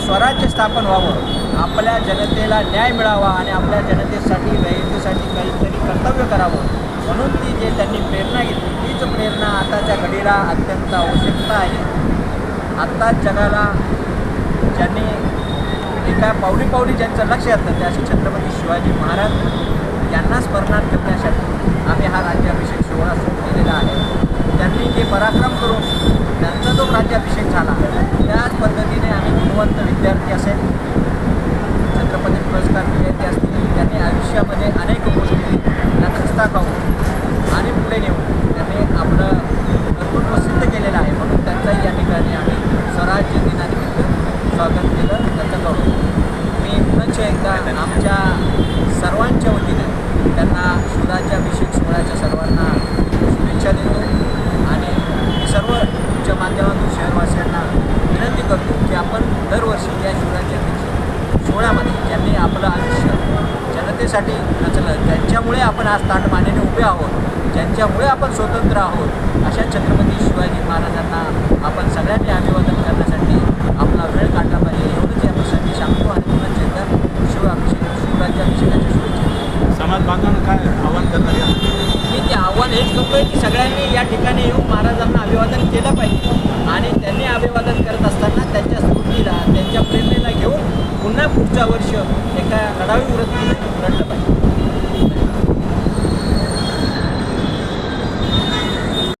स्वराज्य स्थापन व्हावं, आपल्या जनतेला न्याय मिळावा आणि आपल्या जनतेसाठी रयतेसाठी काहीतरी कर्तव्य करावं म्हणून ती जे त्यांनी प्रेरणा घेतली तीच प्रेरणा आताच्या घडीला अत्यंत आवश्यकता आहे. आत्ता जगाला ज्यांनी एका पावली पावली ज्यांचं लक्ष येतं ते असे छत्रपती शिवाजी महाराज यांना स्मरणात ठेवण्यासाठी आम्ही हा राज्याभिषेक सोहळा सुरू केलेला आहे. त्यांनी जे पराक्रम करून त्यांचा जो राज्याभिषेक झाला त्याच पद्धतीने आम्ही गुणवंत विद्यार्थी असेल, छत्रपती पुरस्कार विद्यार्थी असतील, त्यांनी आयुष्यामध्ये अनेक गोष्टी खस्ता खाऊन आणि पुढे नेऊन त्यांनी आपलं कर्तृत्व सिद्ध केलेलं आहे. म्हणून त्यांचाही या ठिकाणी आम्ही स्वराज्य दिनानिमित्त स्वागत केलं, त्याचं गौरव. मी पुनश्च एकदा आमच्या सर्वांच्या वतीने त्यांना शिवराज्याभिषेक सोहळ्याच्या सर्वांना शुभेच्छा देतो आणि मी सर्व तुमच्या माध्यमातून शहरवासियांना विनंती करतो की आपण दरवर्षी या शिवराज्याभिषेक सोहळ्यामध्ये ज्यांनी आपलं आयुष्य जनतेसाठी रचलं, ज्यांच्यामुळे आपण आज ताटमानेने उभे आहोत, ज्यांच्यामुळे आपण स्वतंत्र आहोत, अशा छत्रपती शिवाजी महाराजांना आपण सगळ्यांनी अभिवादन करण्यासाठी आपला वेळ काढला पाहिजे एवढंच या प्रसंगी सांगतो आणि पुन्हा एकदा शिवराज्याभिषेकाच्या शुभेच्छा. समाज बांधवांना काय आव्हान करणार या? मी ते आव्हान हेच करतोय की सगळ्यांनी या ठिकाणी येऊन महाराजांना अभिवादन